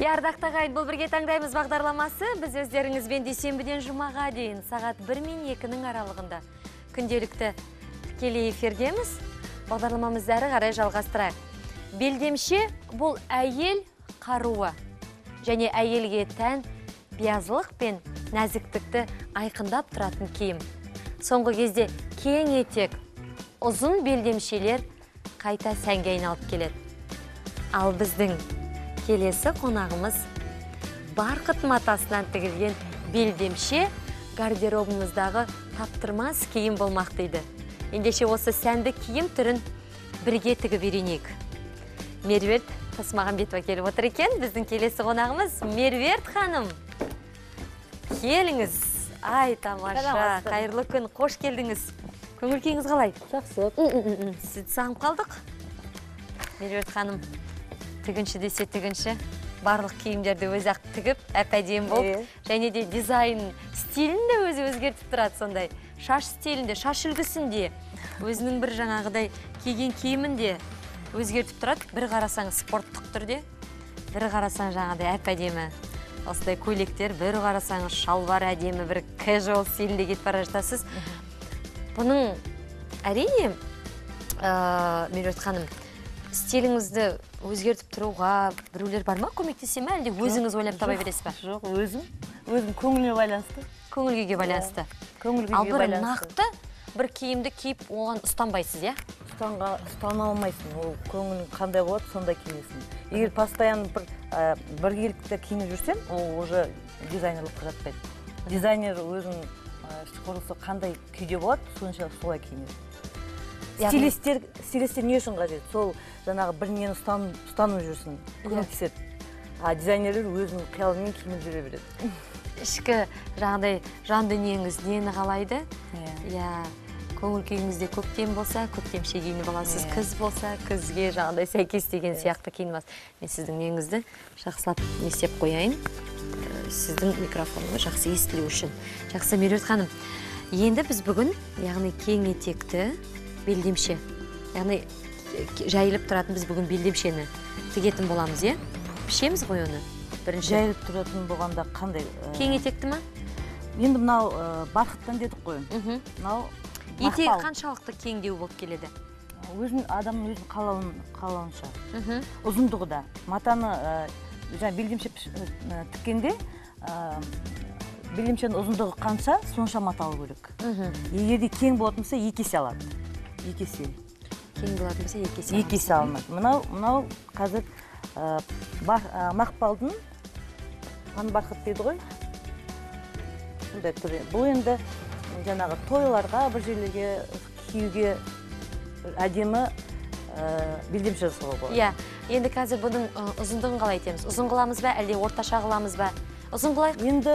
Ярдақты ағайын, бұл бірге таңдаймыз бағдарламасы. Біз өздеріңізбен дүйсенбіден жұмаға дейін сағат 1 мен 2-нің аралығында күнделікті тікелей эфирдеміз. Бағдарламамызды әрі қарай жалғастырайық. Белдемше бұл әйел қаруы және әйелге тән биязылық пен нәзіктікті айқындап тұратын киім. Соңғы кезде кең етек, ұзын белдемшелер қайта сәнге айналып келеді. Ал біздің келесі қонағымыз барқыт матасынан тігілген белдемше гардеробымыздағы таптырмас киім болмақ дейді. Ендеше осы сәнді киім түрін бірге тігіп үйренейік. Меруерт Тасмағамбетова келіп отыр екен. Біздің келесі қонағымыз Меруерт ханым. Келіңіз. Ай, тамаша. Қайырлы күн. Қош келдіңіз. Көңіл күйіңіз қалай? Жақсы. Сізді сағынып қалдық. Меруерт ханым, тігінші десе тігінші, барлық киімдерді өзі-ақ тігіп, әп-әдемі болып, және де дизайн стилінде өзі өзгертіп тұрады сондай. Шаш стилінде, шаш үлгісінде, өзінің бір жаңағыдай киген киімінде өзгертіп тұрады. Бір қарасаң спорттық түрде, бір қарасаң жаңағыдай әп-әдемі осындай көйлектер, бір қарасаң шалбар әдемі, бір casual стилінде кетіп бара жатасыз. Бұның әрине, Меруерт ханым, стиліңізді өзгертіп тұруға біреулер бар ма? Көмектесе ме? Әлде өзіңіз ойлап табай бересіз ба? Жоқ, өзім көңілге байланысты. Көңіл күйге байланысты. Ал бір нақты бір киімді киіп оған ұстанбайсыз, иә? Ұстана алмайсың. Ол көңілің қандай болады, сонда киесің. Егер постоянно бір елікті киініп жүрсем, ол уже дизайнерлыққа жатпайды. Дизайнер өзінің құрылысы қандай күйде болады, сонша солай киінеді. Стилистер не үшін қажет? Сол жаңағы бірінен ұстанып жүрсін, көмектеседі. А дизайнерлер өзінің қиялымен киініп жүре береді. Ішкі жаңағыдай жан дүниеңіз нені қалайды? Көңіл күйіңізде көктем болса, көктемше киініп аласыз, күз болса, күзге жаңағыдай сәйкес деген сияқты киініп аласыз. Мен сіздің неңізді жақсылап несеп қояйын. Сіздің микрофоныңыз жақсы естілу үшін. Жақсы, Меруерт ханым. Енді біз бүгін, яғни кең етекті белдемше, яғни жайылып тұратын біз бүгін белдемшені тігетін боламыз, е? Пішеміз ғой оны? Жайылып тұратын болғанда қандай? Кең етекті ма? Енді мынау барқыттан дедік қой. Мынау етегі қаншалықты кеңдеу болып келеді? Адамның өзінің қалауынша. Ұзындығы да. Матаны белдемше тіккенде белдемшенің ұзындығы қанша, сонша мата алу керек. Егерде кең болатын болса, 2 есе алады. 2 есе. Кең болатын болса, 2 есе алады. 2 есе алмайды. Мынау қазір мақпалдың барқыт дейді ғой. Бұл енді жаңағы тойларға, бір жерлерге киюге әдемі белдемше жасауға болады. Иә, енді қазір бұның ұзындығын қалай етеміз? Ұзын қыламыз ба, әлде орташа қыламыз ба? Ұзын қылайық? Енді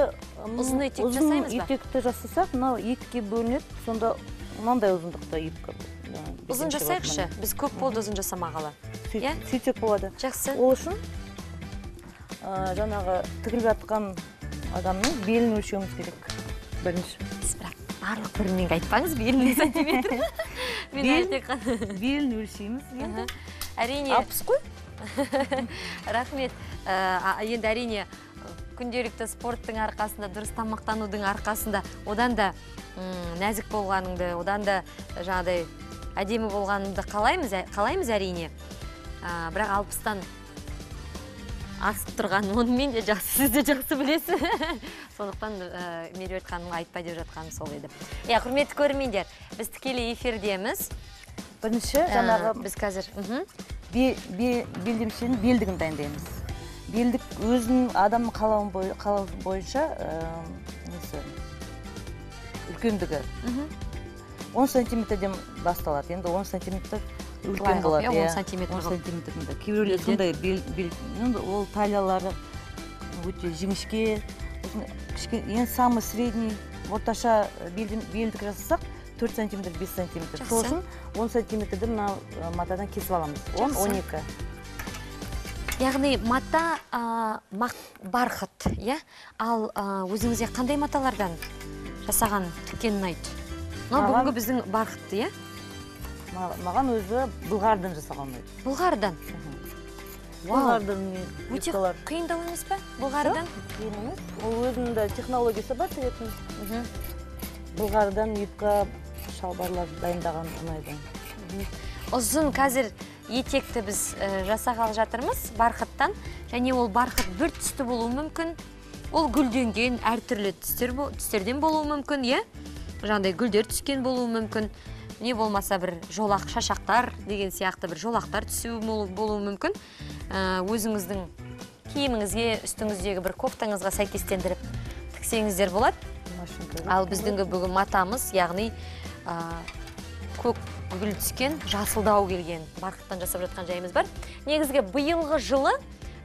ұзын етек жасаймыз ба? Ұзын етекті жасасақ, мынау 2-ге бөлінеді, сонда мынандай ұзындықта 2. Ұзын жасайықшы, біз көп болды ұзын жасамағалы. Сөйтсек болады. Жақсы. Ол үшін жаңағы тігіліп жатқан адамның белін өлшеуіміз керек. Бірінші. Бірақ барлық бірінен айтпаңыз, белін сантиметр. Белін өлшейміз енді. Әрине. 60 қой. Рахмет. Енді әрине күнделікті спорттың арқасында, дұрыс тамақтанудың арқасында одан да нәзік болғаныңды, одан да жаңағыдай әдемі болғаныңды қалаймыз әрине. Бірақ 60-тан асып тұрған, онымен де жақсы, сіз де жақсы білесіз. Сондықтан Меруерт ханымға айтпай деп жатқаным сол еді. Құрметті көрермендер, біз тікелей эфирдеміз. Бірінші жаңағы біз қазір белдемшенің белдігін дайындаймыз. Белдік өзінің адамның қалауы бойынша үлкендігі 10 сантиметрден басталады. Енді 10 сантиметр үлкен болады. 10 сантиметр. Кейбіреулер сондай ол талиялары өте жіңішке. Ең самый средний, орташа белдік жасасақ 4 сантиметр, 5 сантиметр. Сол үшін 10 сантиметрді матадан кесіп аламыз. 10-12. Яғни мата барқыт, ал өзіңізге қандай маталардан жасаған тіккенін айт? Бүгінгі біздің барқытты, Маған өзі бұлғардан жасаған ұнайды. Бұлғардан? Бұлғардың Өте юбкалар. қиындау емес пе бұлғардан? Қиын емес. Ол өзінің технологиясы бар тігетін. Бұлғардан юбка шалбарлар дайындаған ұнайды. Ұзын қазір етекті біз жасағалы жатырмыз барқыттан. Және ол барқыт бір түсті болуы мүмкін. Ол гүлденген әртүрлі түстерден болуы мүмкін, е? Жаңағыдай гүлдер түскен болуы мүмкін. Не болмаса бір жолақ шашақтар деген сияқты бір жолақтар түсуі болуы мүмкін. Өзіңіздің киіміңізге, үстіңіздегі бір кофтаңызға сәйкестендіріп тіксеңіздер болады. Ал біздіңгі бүгін матамыз, яғни көк гүл түскен, жасылдау келген барқыттан жасап жатқан жайымыз бар. Негізгі биылғы жылы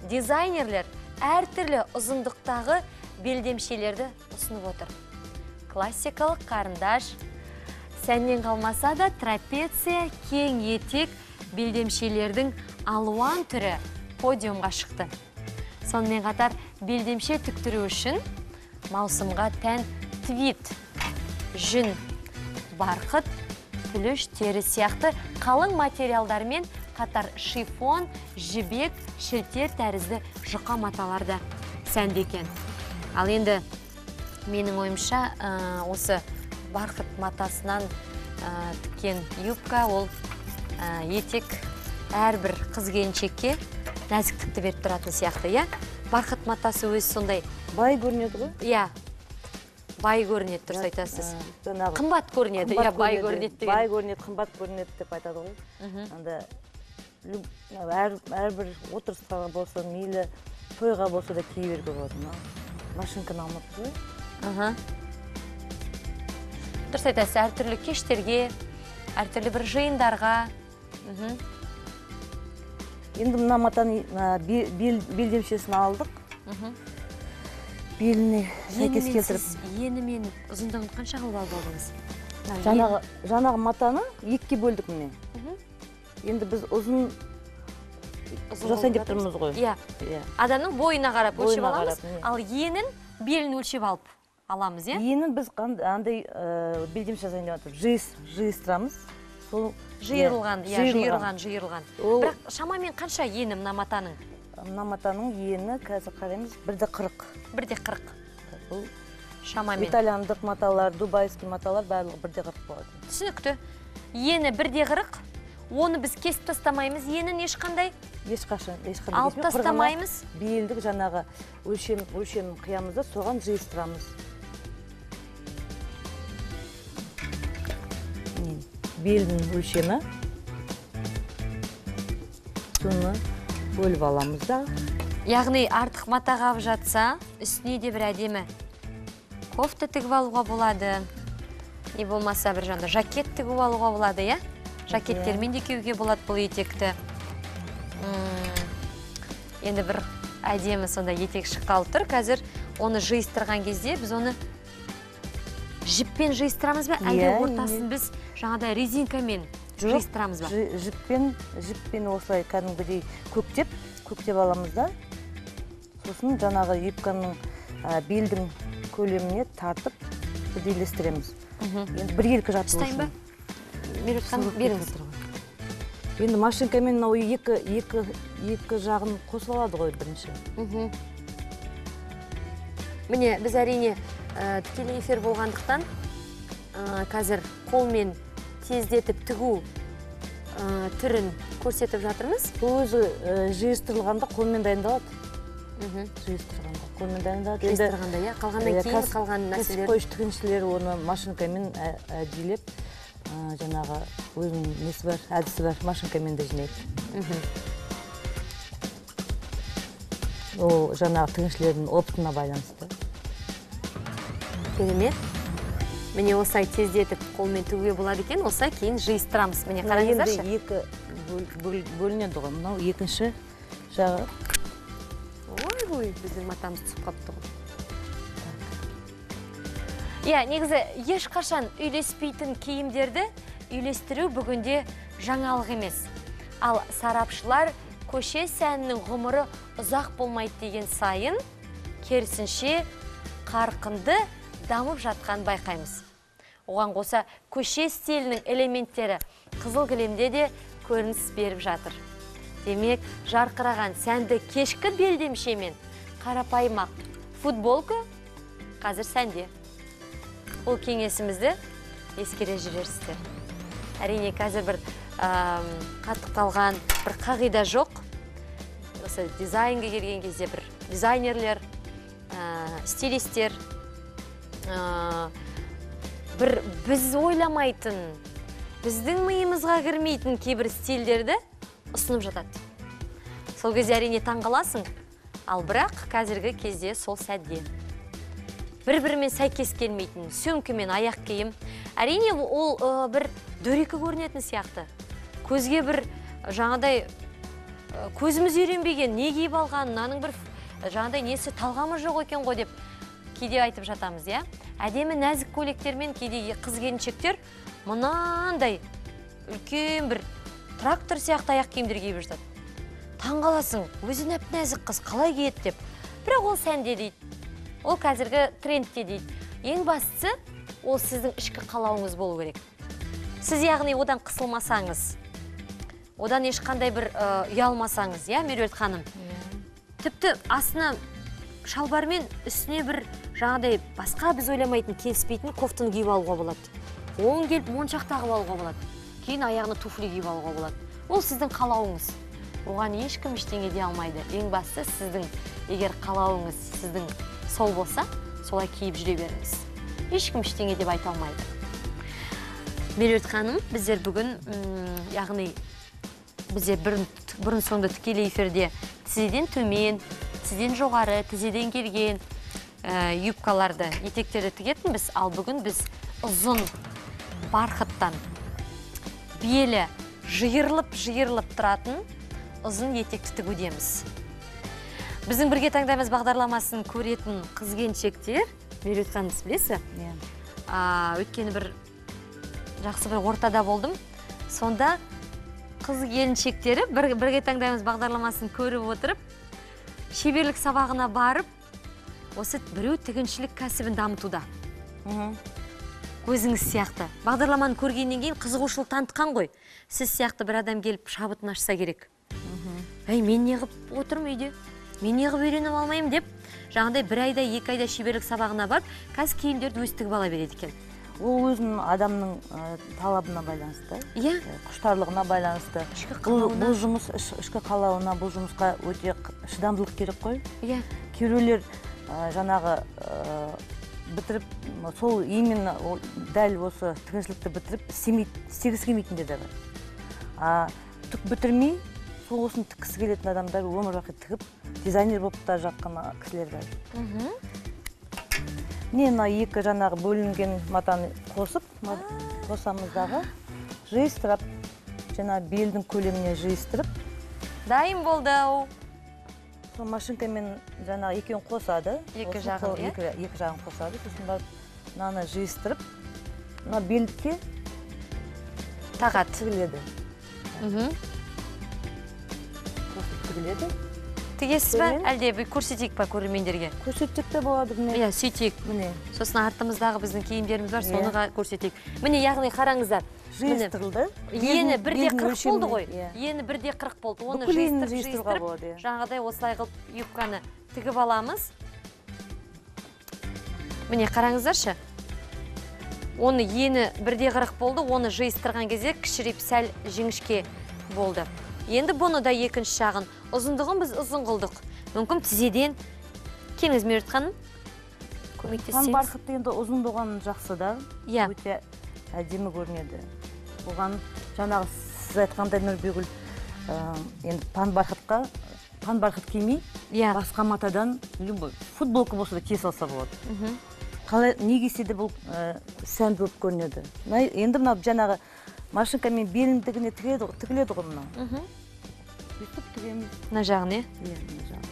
дизайнерлер әртүрлі ұзындықтағы белдемшелерді ұсынып отыр. Классикалық қарындаш, сәннен қалмаса да трапеция, кең етек белдемшелердің алуан түрі подиумға шықты. Сонымен қатар белдемше тіктіру үшін маусымға тән твит, жүн, барқыт, плюш, тері сияқты қалың материалдармен қатар шифон, жібек, шілтер тәрізді жұқа маталарда сәнделген. Ал енді менің ойымша осы барқыт матасынан тіккен юбка, ол етек әрбір қыз-келіншекке нәзіктікті беріп тұратын сияқты, иә? Барқыт матасы өзі сондай. Бай көрінеді ғой? Иә, бай көрінеді, дұрыс айтасыз. Қымбат көрінеді, иә, бай көрінеді деген. Бай көрінеді, қымбат көрінеді деп айтады ғой. Анда әрбір отырысқа болса, мейлі тойға болса да кие беруге болады. Машинканы алмаппыз ғой? Дұрыс айтасыз, әртүрлі кештерге, әртүрлі бір жиындарға. Енді мына матаның белдемшесін алдық. Беліне сәйкес келтіріп. Ені мен ұзындығын қанша қылып алып алдыңыз? Жаңағы матаны екіге бөлдік міне. Енді біз ұзын жасайын деп тұрмыз ғой. Адамның бойына қарап өлшеп аламыз, ал енін белін өлшеп алып аламыз, е? Енін біз андай белдемше жасайын деп жатыр. Жиыстырамыз. Жиырылған. Бірақ шамамен қанша ені мына матаның? Мына матаның ені қазір қараймыз 1:40. 1:40. Бұл шамамен. Итальяндық маталар, дубайский маталар барлығы 1:40 болады. Түсінікті. Ені 1:40. Оны біз кесіп тастамаймыз. Енін ешқандай? Ешқашан. Алып тастамаймыз. Белдік жаңағы өлшем қиямызда соған жиыстырамыз. Белдің өлшемі. Соны бөліп аламыз да. Яғни артық мата қап жатса, үстіне де бір әдемі кофта тігіп алуға болады. Не болмаса бір жанда жакет тігіп алуға болады, я? Жакеттермен де киюге болады бұл етекті. Енді бір әдемі сонда етек шыққалы тұр. Қазір оны жиыстырған кезде біз оны жіппен жиыстырамыз ба? Әлде ортасын біз жаңағыдай резинкамен жиыстырамыз ба? Жіппен осылай кәдімгідей көктеп аламыз да. Сосын жаңағы юбканың белдің көлеміне тартып бірдейлестіреміз. Енді бір-екі жатыр ұстайын ба? Беріңіз. Енді машинкамен екі жағын қосып алады ғой бірінші. Міне, біз әрине тікелей эфир болғандықтан қазір қолмен тездетіп тігу түрін көрсетіп жатырмыз. Бұл өзі жиыстырылғанда қолмен дайындалады. Жиыстырғанда қолмен дайындалады. Жиыстырғанда, иә, қалғаннан кейін қалған нәрселер. Қойш тігіншілер оны машинкамен әдейілеп жаңағы өзінің несі бар, әдісі бар, машинкамен де жинайды. Ол жаңағы тігіншілердің опытына байланысты. Керемет. Міне осылай тездетіп қолмен тігуге болады екен, осылай кейін жиыстырамыз. Міне қараңыздаршы. Енді екі бөлінеді ғой, мынау екінші жағы. Ой, біздің матамыз түсіп қапты ғой. Иә, негізі ешқашан үйлеспейтін киімдерді үйлестіру бүгінде жаңалық емес. Ал сарапшылар көше сәнінің ғұмыры ұзақ болмайды деген сайын, керісінше қарқынды дамып жатқан байқаймыз. Оған қоса көше стилінің элементтері қызыл кілемде де көрініс беріп жатыр. Демек, жарқыраған сәнді кешкі белдемшемен қарапайым ақ футболка қазір сәнде. Ол кеңесімізді ескере жүрерсіздер. Әрине, қазір бір қаттықталған бір қағида жоқ. Осы дизайнға келген кезде бір дизайнерлер, стилистер, бір біз ойламайтын, біздің миымызға кірмейтін кейбір стильдерді ұсынып жатады. Сол кезде әрине таңғаласың, ал бірақ қазіргі кезде сол сәтте. Бір-бірімен сәйкес келмейтін, сөмкі мен аяқ киім. Әрине ол бір дөрекі көрінетін сияқты. Көзге бір жаңадай көзіміз үйренбеген, не киіп алған, наның бір жаңадай несі талғамы жоқ екен ғой деп кейде айтып жатамыз, я? Әдемі нәзік көйлектермен кейде қыз келіншектер мынандай үлкен бір трактор сияқты аяқ киімдер киіп жатады. Таңғаласың, өзі нәп-нәзік қыз қалай киеді деп. Бірақ ол сәнде дейді. Ол қазіргі трендте дейді. Ең бастысы, ол сіздің ішкі қалауыңыз болу керек. Сіз яғни одан қысылмасаңыз, одан ешқандай бір ұялмасаңыз, я, Меруерт ханым? Тіпті астына шалбармен үстіне бір жаңадай басқа біз ойламайтын келіспейтін кофтаны киіп алуға болады. Оң келіп моншақ тағып алуға болады. Кейін аяғына туфли киіп алуға болады. Ол сіздің қалауыңыз. Оған ешкім ештеңе дей алмайды. Ең бастысы сіздің, егер қалауыңыз сіздің сол болса, солай киіп жүре беріңіз. Ешкім ештеңе деп айта алмайды. Меруерт ханым, біздер бүгін, яғни біздер бұрын соңды тікелей эфирде тізеден төмен, тізеден жоғары, тізеден келген юбкаларды, етектерді тігетінбіз, ал бүгін біз ұзын барқыттан белі жиырылып тұратын ұзын етекті тігудеміз. Біздің бірге таңдаймыз бағдарламасын көретін қыз-келіншектер, Меруерт ханым, білесіз? Өйткені бір жақсы бір ортада болдым. Сонда қыз-келіншектері бірге таңдаймыз бағдарламасын көріп отырып, шеберлік сабағына барып, осы біреу тігіншілік кәсібін дамытуда. Өзіңіз сияқты. Бағдарламаны көргеннен кейін қызығушылық танытқан ғой. Сіз сияқты бір адам келіп шабытын ашса керек. Мен не қып отырмын үйде? Мен не қып үйреніп алмайым деп, жаңағыдай бір айда, 2 айда шеберлік сабағына барып, қазір киімдерді өз тігіп ала береді екен. Ол өзінің адамның талабына байланысты, құштарлығына байланысты. Бұл жұмыс ішкі қалауына, бұл жұмысқа өте шыдамдылық керек қой. Кейбіреулер жаңағы бітіріп, сол именно дәл осы тігіншілікті бітіріп, істегісі келмейтіндер де бар. Түк бітірмей, сол осыны тіккісі келетін адамдар өмір бақи тігіп, дизайнер болып та жатқан кісілер бар. Не, екі жаңағы бөлінген матаны қосамыздағы жиыстырып, жаңағы белдің көлеміне жиыстырып. Дайын болды. Сол машинкамен жаңағы екеуін қосады. Екі жағын, екі жағын қосады. Сосын барып, мынаны жиыстырып, мына белдікке тағат тігіледі. Тігіледі. Тігесіз бе? Әлде көрсетейік па көрермендерге? Көрсетейік те болады. Иә, сөйтейік. Сосын артымыздағы біздің киімдеріміз бар, соныға көрсетейік. Міне, яғни қараңыздар. Жиыстырылды. Ені бірде 40 болды ғой. Ені бірде 40 болды. Оны жиыстырып, жаңағыдай осылай қылып юбканы тігіп аламыз. Міне, қараңыздаршы. Оны ені бірде 40 болды, оны жиыстырған кезде кішірейіп сәл жіңішке болды. Енді бұны да екінші жағын. Ұзындығын біз ұзын қылдық. Мүмкін тізеден. Келіңіз, Меруерт ханым. Көмектесеңіз. Барқытты енді ұзын болған жақсы да. Өте әдемі көрінеді. Оған жаңағы сіз айтқандай Нұрбегүл, енді пан-барқыт кимей, басқа матадан футболка болса да кие салса болады. Қалай не кисе де бұл сәнді болып көрінеді. Енді мына жаңағы машинкамен беліндігіне тігіледі ғой мына. Бүйтіп тігеміз. Мына жағын, е? Иә, мына жағын.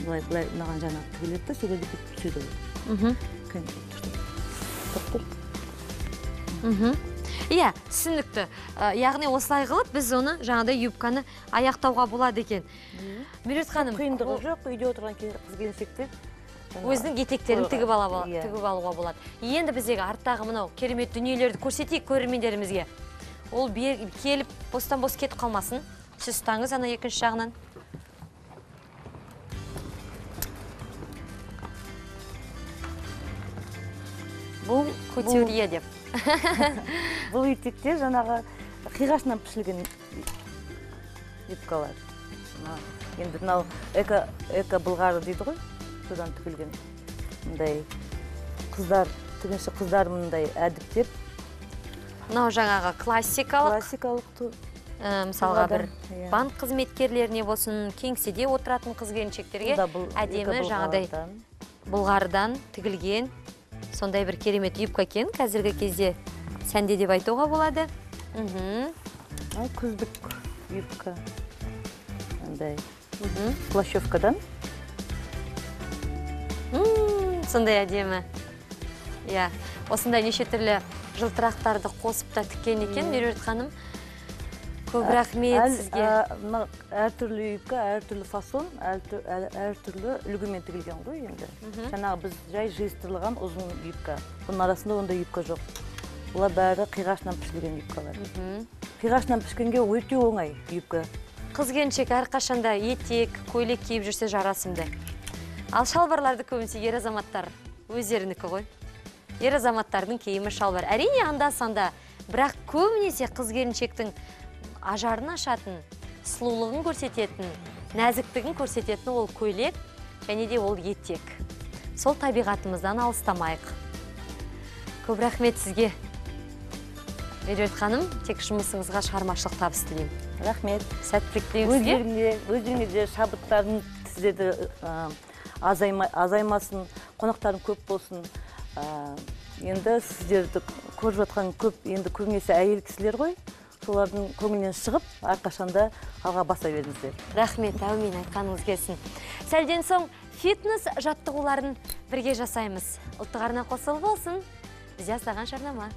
Бұлай мынаған жаңағы тігіледі де, сөйледі бүйтіп түседі. Иә, түсінікті. Яғни осылай қылып, біз оны жаңағыдай юбканы аяқтауға болады екен. Меруерт ханым, қиындығы жоқ, үйде отырған қыз-келіншектер өзінің етектерін тігіп алуға болады. Енді біздегі арттағы мынау керемет дүниелерді көрсетейік көрермендерімізге. Ол келіп, бостан-бос кетіп қалмасын. Сіз ұстаңыз, ана екінші жағынан. Бұл көтерие деп. Бұл етекте жаңағы қиғашынан пішілген юбкалар. Енді мынау эко былғары дейді ғой, содан тігілген. Мындай қыздар, тігінші қыздар мындай әдіптеп. Мынау жаңағы классикалық. Мысалға бір банк қызметкерлеріне болсын, кеңседе отыратын қыз-келіншектерге әдемі жаңағыдай былғарыдан тігілген сондай бір керемет юбка екен. Қазіргі кезде сәнде деп айтуға болады. Күздік юбка. Плащевкадан. Сондай әдемі. Осындай неше түрлі жылтырақтарды қосып та тіккен екен, Меруерт ханым. Көп рахмет сізге. Әртүрлі юбка, әртүрлі фасон, әртүрлі үлгімен тігілген ғой енді. Жаңағы біз жай жиыстырылған ұзын юбка. Бұның арасында ондай юбка жоқ. Бұлар бәрі қиғашынан пішілген юбкалар. Қиғашынан пішкенге өте оңай юбка. Қыз-келіншек әрқашанда етек, көйлек киіп жүрсе жарасымды. Ал шалбарларды көбінесе ер азаматтар өздерінікі ғой. Ер азаматтардың киімі шалбар. Әрине анда-санда, бірақ көбінесе қыз-келіншектің ажарын ашатын, сұлулығын көрсететін, нәзіктігін көрсететін ол көйлек, және де ол етек. Сол табиғатымыздан алыстамайық. Көп рахмет сізге. Меруерт ханым, тек жұмысыңызға шығармашылық табыс тілеймін. Рахмет. Сәттілік тілеймін сізге. Өздеріңізде шабыттарын сіздерді азаймасын, қонақтарын көп болсын. Енді сіздерді көріп жатқан көп, енді көбінесе әйел кісілер ғой. Солардың көңілінен шығып, әрқашанда алға баса беріңіздер. Рахмет, әумин айтқаныңыз келсін. Сәлден соң фитнес жаттығуларын бірге жасаймыз. Ұлттық арна қосылып болсын. Біз жасаған жарнама.